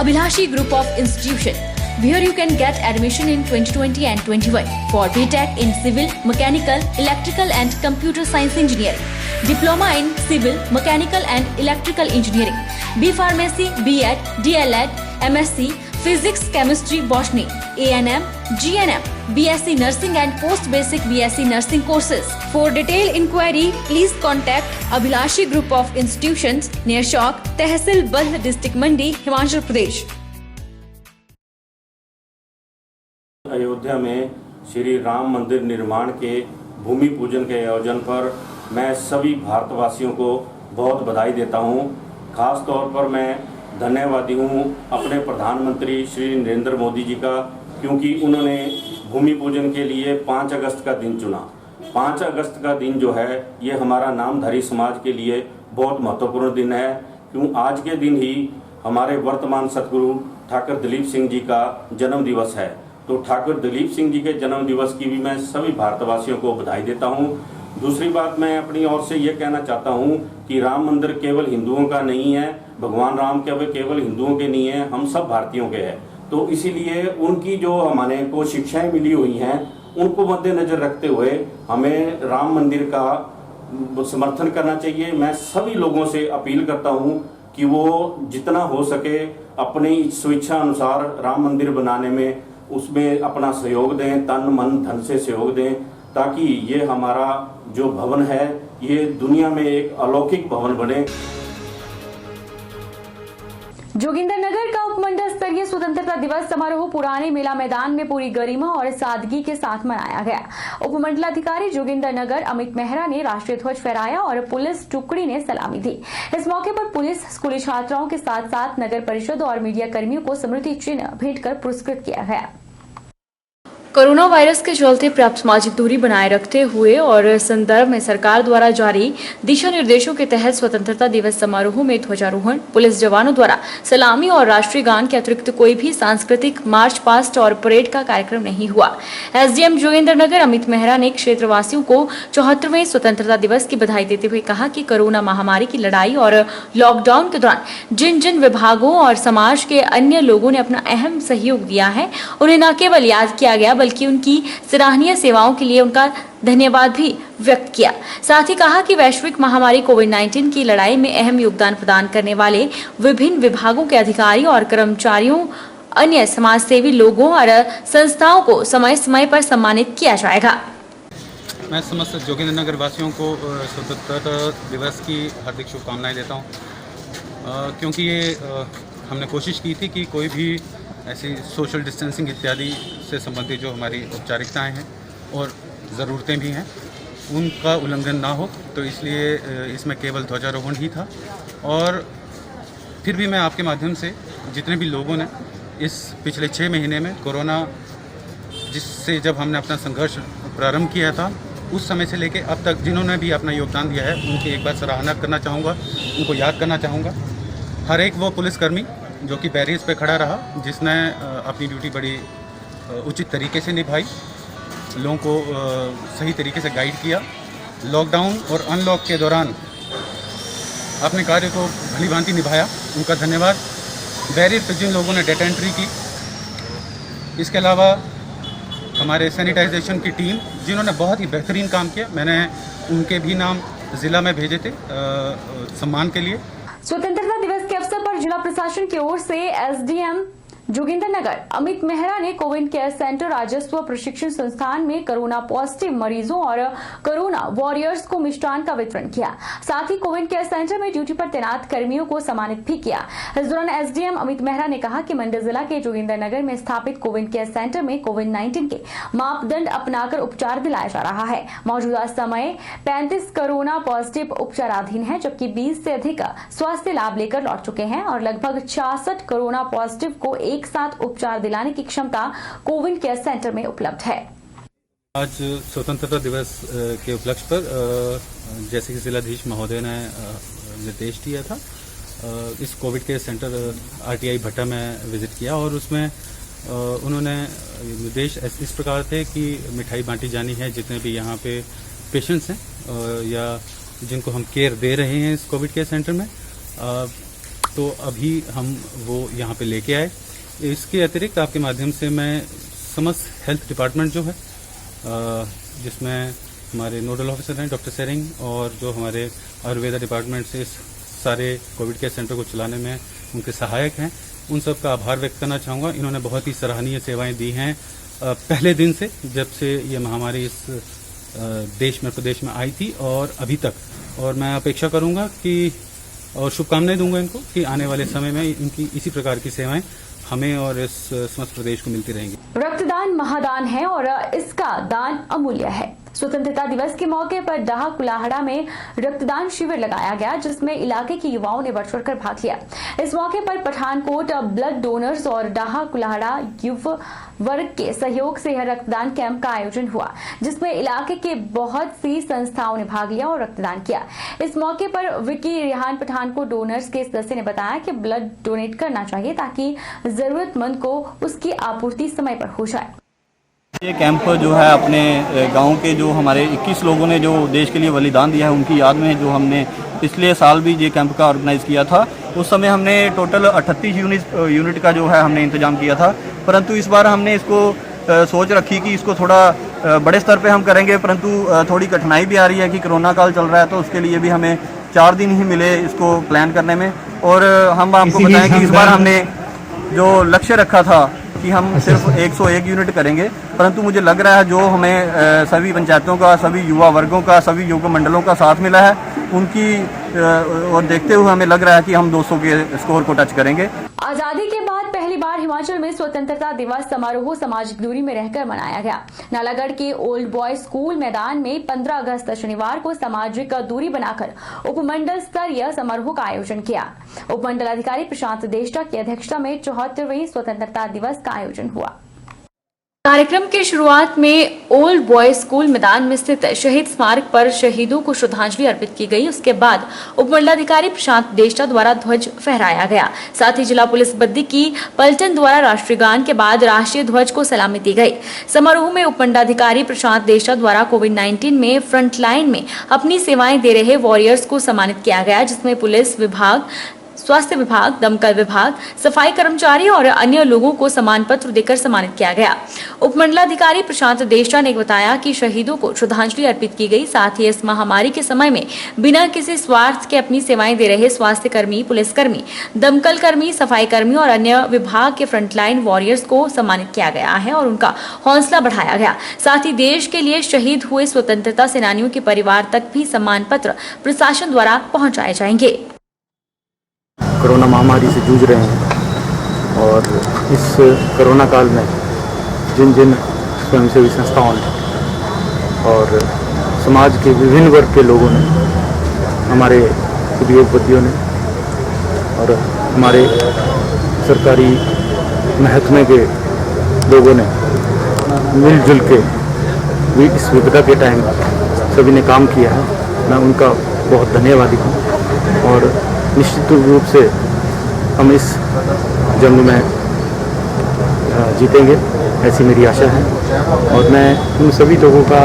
Abhilashi Group of Institution, where you can get admission in 2020 and 21 for BTech in Civil, Mechanical, Electrical and Computer Science Engineering, Diploma in Civil, Mechanical and Electrical Engineering, B Pharmacy, B.Ed, D.Led, MSc, Physics, Chemistry, Botany, A&M, G&M, BSc Nursing and Post Basic BSc Nursing courses. For detailed inquiry, please contact Abhilashi Group of Institutions near Chowk, Tehsil Bald, District Mandi, Himachal Pradesh. Ayodhya में श्री राम मंदिर निर्माण के भूमि पूजन के आयोजन पर मैं सभी भारतवासियों को बहुत बधाई देता हूं। खास तौर पर मैं धन्यवादी हूं अपने प्रधानमंत्री श्री नरेंद्र मोदी जी का, क्योंकि उन्होंने भूमि पूजन के लिए 5 अगस्त का दिन चुना। 5 अगस्त का दिन जो है ये हमारा नामधारी समाज के लिए बहुत महत्वपूर्ण दिन है, क्यों आज के दिन ही हमारे वर्तमान सदगुरु ठाकुर दिलीप सिंह जी का जन्म दिवस है। तो ठाकुर दिलीप सिंह जी के जन्म दिवस की भी मैं सभी भारतवासियों को बधाई देता हूं। दूसरी बात मैं अपनी ओर से ये कहना चाहता हूं कि राम मंदिर केवल हिंदुओं का नहीं है, भगवान राम केवल हिंदुओं के नहीं है, हम सब भारतीयों के हैं। तो इसीलिए उनकी जो हमारे को शिक्षाएं मिली हुई हैं उनको मद्देनजर रखते हुए हमें राम मंदिर का समर्थन करना चाहिए। मैं सभी लोगों से अपील करता हूं कि वो जितना हो सके अपनी स्वेच्छा अनुसार राम मंदिर बनाने में उसमें अपना सहयोग दें, तन मन धन से सहयोग दें, ताकि ये हमारा जो भवन है ये दुनिया में एक अलौकिक भवन बने। जोगिंदरनगर का उपमंडल स्तरीय स्वतंत्रता दिवस समारोह पुराने मेला मैदान में पूरी गरिमा और सादगी के साथ मनाया गया। उपमंडलाधिकारी जोगिंदरनगर अमित मेहरा ने राष्ट्रीय ध्वज फहराया और पुलिस टुकड़ी ने सलामी दी। इस मौके पर पुलिस, स्कूली छात्राओं के साथ साथ नगर परिषद और मीडिया कर्मियों को स्मृति चिन्ह भेंट कर पुरस्कृत किया गया। कोरोना वायरस के चलते प्राप्त सामाजिक दूरी बनाए रखते हुए और संदर्भ में सरकार द्वारा जारी दिशा निर्देशों के तहत स्वतंत्रता दिवस समारोह में ध्वजारोहण, पुलिस जवानों द्वारा सलामी और राष्ट्रीय गान के अतिरिक्त कोई भी सांस्कृतिक मार्च पास्ट और परेड का कार्यक्रम नहीं हुआ। एसडीएम जोगिंदरनगर अमित मेहरा ने क्षेत्रवासियों को 74वें स्वतंत्रता दिवस की बधाई देते हुए कहा कि कोरोना महामारी की लड़ाई और लॉकडाउन के दौरान जिन जिन विभागों और समाज के अन्य लोगों ने अपना अहम सहयोग दिया है उन्हें न केवल याद किया गया बल्कि उनकी सराहनीय सेवाओं के लिए उनका धन्यवाद भी व्यक्त किया। साथ ही कहा कि वैश्विक महामारी कोविड-19 की लड़ाई में अहम योगदान प्रदान करने वाले विभिन्न विभागों के अधिकारी और कर्मचारियों, अन्य समाजसेवी लोगों और संस्थाओं को समय समय पर सम्मानित किया जाएगा। मैं समस्त जोगिंदरनगर वासियों को स्वतंत्रता दिवस की हार्दिक शुभकामनाएं देता हूं, क्योंकि ये हमने कोशिश की थी कि कोई भी ऐसी सोशल डिस्टेंसिंग इत्यादि से संबंधित जो हमारी औपचारिकताएं हैं और ज़रूरतें भी हैं उनका उल्लंघन ना हो, तो इसलिए इसमें केवल ध्वजारोहण ही था। और फिर भी मैं आपके माध्यम से जितने भी लोगों ने इस पिछले 6 महीने में कोरोना जिससे जब हमने अपना संघर्ष प्रारंभ किया था उस समय से लेके अब तक जिन्होंने भी अपना योगदान दिया है उनकी एक बार सराहना करना चाहूँगा, उनको याद करना चाहूँगा। हर एक वो पुलिसकर्मी जो कि बैरियर्स पे खड़ा रहा, जिसने अपनी ड्यूटी बड़ी उचित तरीके से निभाई, लोगों को सही तरीके से गाइड किया, लॉकडाउन और अनलॉक के दौरान अपने कार्य को भलीभांति निभाया, उनका धन्यवाद। बैरियर पे जिन लोगों ने डेटा एंट्री की, इसके अलावा हमारे सैनिटाइजेशन की टीम जिन्होंने बहुत ही बेहतरीन काम किया, मैंने उनके भी नाम ज़िला में भेजे थे सम्मान के लिए। स्वतंत्रता दिवस के अवसर पर जिला प्रशासन की ओर से एसडीएम जोगिंदरनगर अमित मेहरा ने कोविड केयर सेंटर राजस्व प्रशिक्षण संस्थान में कोरोना पॉजिटिव मरीजों और कोरोना वॉरियर्स को मिष्ठान का वितरण किया। साथ ही कोविड केयर सेंटर में ड्यूटी पर तैनात कर्मियों को सम्मानित भी किया। इस दौरान एसडीएम अमित मेहरा ने कहा कि मंडी जिला के जोगिंदरनगर में स्थापित कोविड केयर सेंटर में कोविड-19 के मापदंड अपनाकर उपचार दिलाया जा रहा है। मौजूदा समय 35 कोरोना पॉजिटिव उपचाराधीन है, जबकि 20 से अधिक स्वास्थ्य लाभ लेकर लौट चुके हैं और लगभग 66 कोरोना पॉजिटिव को एक साथ उपचार दिलाने की क्षमता कोविड केयर सेंटर में उपलब्ध है। आज स्वतंत्रता दिवस के उपलक्ष्य पर जैसे कि जिलाधीश महोदय ने निर्देश दिया था, इस कोविड केयर सेंटर आरटीआई भट्टा में विजिट किया और उसमें उन्होंने निर्देश इस प्रकार थे कि मिठाई बांटी जानी है जितने भी यहाँ पे पेशेंट्स हैं या जिनको हम केयर दे रहे हैं इस कोविड केयर सेंटर में। तो अभी हम वो यहाँ पे लेके आए। इसके अतिरिक्त आपके माध्यम से मैं समस्त हेल्थ डिपार्टमेंट जो है, जिसमें हमारे नोडल ऑफिसर हैं डॉक्टर सेरिंग, और जो हमारे आयुर्वेदा डिपार्टमेंट से इस सारे कोविड केयर सेंटर को चलाने में उनके सहायक हैं, उन सब का आभार व्यक्त करना चाहूँगा। इन्होंने बहुत ही सराहनीय सेवाएं दी हैं पहले दिन से, जब से ये महामारी इस देश में, प्रदेश में आई थी और अभी तक। और मैं अपेक्षा करूँगा कि, और शुभकामनाएं दूंगा इनको, कि आने वाले समय में इनकी इसी प्रकार की सेवाएं हमें और इस समस्त प्रदेश को मिलती रहेंगी। रक्तदान महादान है और इसका दान अमूल्य है। स्वतंत्रता दिवस के मौके पर डाहा कुलाहड़ा में रक्तदान शिविर लगाया गया, जिसमें इलाके के युवाओं ने बढ़ चढ़कर भाग लिया। इस मौके पर पठानकोट ब्लड डोनर्स और डाहा कुलाहड़ा युवा वर्ग के सहयोग से यह रक्तदान कैंप का आयोजन हुआ, जिसमें इलाके के बहुत सी संस्थाओं ने भाग लिया और रक्तदान किया। इस मौके पर विकी रिहान पठानकोट डोनर्स के सदस्य ने बताया कि ब्लड डोनेट करना चाहिए ताकि जरूरतमंद को उसकी आपूर्ति समय पर हो जाए। ये कैंप जो है अपने गांव के जो हमारे 21 लोगों ने जो देश के लिए बलिदान दिया है, उनकी याद में जो हमने पिछले साल भी ये कैंप का ऑर्गेनाइज़ किया था। उस समय हमने टोटल 38 यूनिट का जो है हमने इंतजाम किया था, परंतु इस बार हमने इसको सोच रखी कि इसको थोड़ा बड़े स्तर पे हम करेंगे, परंतु थोड़ी कठिनाई भी आ रही है कि कोरोना काल चल रहा है, तो उसके लिए भी हमें 4 दिन ही मिले इसको प्लान करने में। और हम आपको बताएं कि इस बार हमने जो लक्ष्य रखा था कि हम सिर्फ 101 यूनिट करेंगे, परंतु मुझे लग रहा है जो हमें सभी पंचायतों का, सभी युवा वर्गों का, सभी युवक मंडलों का साथ मिला है, उनकी और देखते हुए हमें लग रहा है कि हम 200 के स्कोर को टच करेंगे। आजादी के बाद पहली बार हिमाचल में स्वतंत्रता दिवस समारोह सामाजिक दूरी में रहकर मनाया गया। नालागढ़ के ओल्ड बॉयज स्कूल मैदान में 15 अगस्त शनिवार को सामाजिक दूरी बनाकर उपमंडल स्तरीय समारोह का आयोजन किया। उपमंडल अधिकारी प्रशांत देष्टा की अध्यक्षता में 74वें स्वतंत्रता दिवस का आयोजन हुआ। कार्यक्रम की शुरुआत में ओल्ड बॉयज स्कूल मैदान में स्थित शहीद स्मारक पर शहीदों को श्रद्धांजलि अर्पित की गई। उसके बाद उपमंडलाधिकारी प्रशांत देष्टा द्वारा ध्वज फहराया गया। साथ ही जिला पुलिस बद्दी की पलटन द्वारा राष्ट्रीय गान के बाद राष्ट्रीय ध्वज को सलामी दी गई। समारोह में उपमंडलाधिकारी प्रशांत देष्टा द्वारा कोविड-19 में फ्रंटलाइन में अपनी सेवाएं दे रहे वॉरियर्स को सम्मानित किया गया, जिसमें पुलिस विभाग, स्वास्थ्य विभाग, दमकल विभाग, सफाई कर्मचारी और अन्य लोगों को सम्मान पत्र देकर सम्मानित किया गया। उपमंडलाधिकारी प्रशांत देष्टा ने बताया कि शहीदों को श्रद्धांजलि अर्पित की गई। साथ ही इस महामारी के समय में बिना किसी स्वार्थ के अपनी सेवाएं दे रहे स्वास्थ्य कर्मी, पुलिसकर्मी, दमकल कर्मी, सफाई कर्मी और अन्य विभाग के फ्रंटलाइन वॉरियर्स को सम्मानित किया गया है और उनका हौसला बढ़ाया गया। साथ ही देश के लिए शहीद हुए स्वतंत्रता सेनानियों के परिवार तक भी सम्मान पत्र प्रशासन द्वारा पहुँचाए जाएंगे। कोरोना महामारी से जूझ रहे हैं और इस कोरोना काल में जिन जिन स्वयंसेवी संस्थाओं ने और समाज के विभिन्न वर्ग के लोगों ने, हमारे उद्योगपतियों ने और हमारे सरकारी महकमे के लोगों ने मिलजुल के इस विपदा के टाइम सभी ने काम किया है। मैं उनका बहुत धन्यवादी हूँ और निश्चित रूप से हम इस जंग में जीतेंगे, ऐसी मेरी आशा है। और मैं उन सभी लोगों का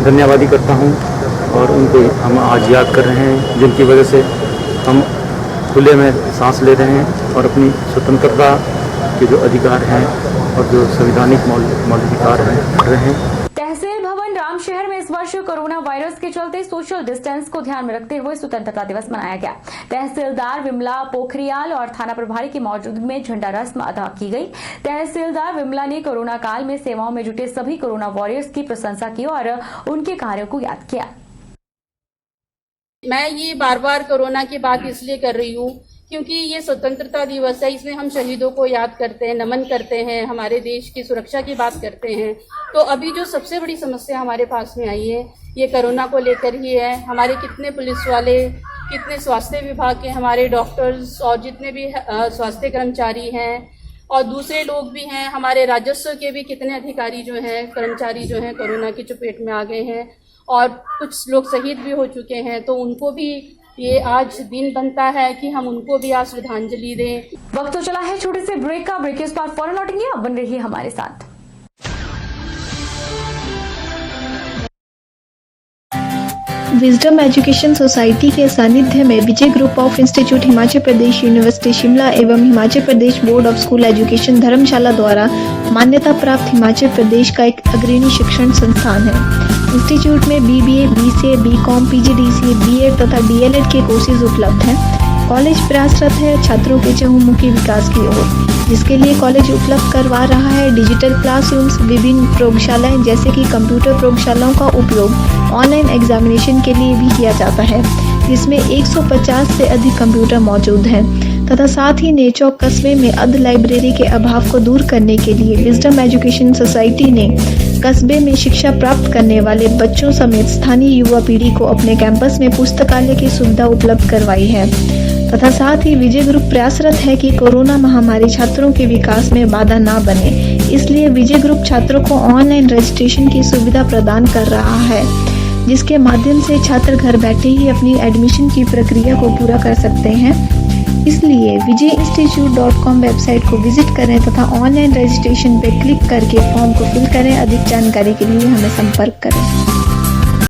धन्यवादी करता हूं और उनको हम आज याद कर रहे हैं, जिनकी वजह से हम खुले में सांस ले रहे हैं और अपनी स्वतंत्रता के जो अधिकार हैं और जो संवैधानिक मौलिकाधिकार हैं कर रहे हैं। तहसील भवन रामशहर में इस वर्ष कोरोना वायरस के चलते सोशल डिस्टेंस को ध्यान में रखते हुए स्वतंत्रता दिवस मनाया गया। तहसीलदार विमला पोखरियाल और थाना प्रभारी की मौजूदगी में झंडा रस्म अदा की गई। तहसीलदार विमला ने कोरोना काल में सेवाओं में जुटे सभी कोरोना वॉरियर्स की प्रशंसा की और उनके कार्यों को याद किया। मैं ये बार बार कोरोना की बात इसलिए कर रही हूँ क्योंकि ये स्वतंत्रता दिवस है, इसमें हम शहीदों को याद करते हैं, नमन करते हैं, हमारे देश की सुरक्षा की बात करते हैं। तो अभी जो सबसे बड़ी समस्या हमारे पास में आई है ये कोरोना को लेकर ही है। हमारे कितने पुलिस वाले, कितने स्वास्थ्य विभाग के हमारे डॉक्टर्स और जितने भी स्वास्थ्य कर्मचारी हैं और दूसरे लोग भी हैं, हमारे राजस्व के भी कितने अधिकारी जो हैं, कर्मचारी जो हैं कोरोना की चपेट में आ गए हैं और कुछ लोग शहीद भी हो चुके हैं। तो उनको भी ये आज दिन बनता है कि हम उनको भी आज श्रद्धांजलि दें। वक्त तो चला है छोटे से ब्रेक का। ब्रेक के बाद फौरन लौटेंगे, अब बन रही हमारे साथ। विजडम एजुकेशन सोसाइटी के सानिध्य में Vijay group of institute Himachal Pradesh university Shimla एवं Himachal Pradesh board of school education Dharamshala द्वारा मान्यता प्राप्त हिमाचल प्रदेश का एक अग्रणी शिक्षण संस्थान है। इंस्टीट्यूट में BBA, BCA, BCom, PGDCA, BEd तथा DLEd के कोर्सेज उपलब्ध हैं। कॉलेज प्रयासरत है छात्रों के चहुमुखी विकास की ओर, जिसके लिए कॉलेज उपलब्ध करवा रहा है डिजिटल क्लासरूम्स, विभिन्न प्रयोगशालाएं जैसे कि कंप्यूटर प्रयोगशालाओं का उपयोग ऑनलाइन एग्जामिनेशन के लिए भी किया जाता है, जिसमें 150 से अधिक कंप्यूटर मौजूद हैं तथा साथ ही नेचौक कस्बे में अर्ध लाइब्रेरी के अभाव को दूर करने के लिए विजडम एजुकेशन सोसाइटी ने कस्बे में शिक्षा प्राप्त करने वाले बच्चों समेत स्थानीय युवा पीढ़ी को अपने कैंपस में पुस्तकालय की सुविधा उपलब्ध करवाई है तथा साथ ही विजय ग्रुप प्रयासरत है कि कोरोना महामारी छात्रों के विकास में बाधा ना बने, इसलिए विजय ग्रुप छात्रों को ऑनलाइन रजिस्ट्रेशन की सुविधा प्रदान कर रहा है, जिसके माध्यम से छात्र घर बैठे ही अपनी एडमिशन की प्रक्रिया को पूरा कर सकते हैं। इसलिए vijayinstitute.com वेबसाइट को विजिट करें तथा ऑनलाइन रजिस्ट्रेशन पर क्लिक करके फॉर्म को फिल करें। अधिक जानकारी के लिए हमें संपर्क करें।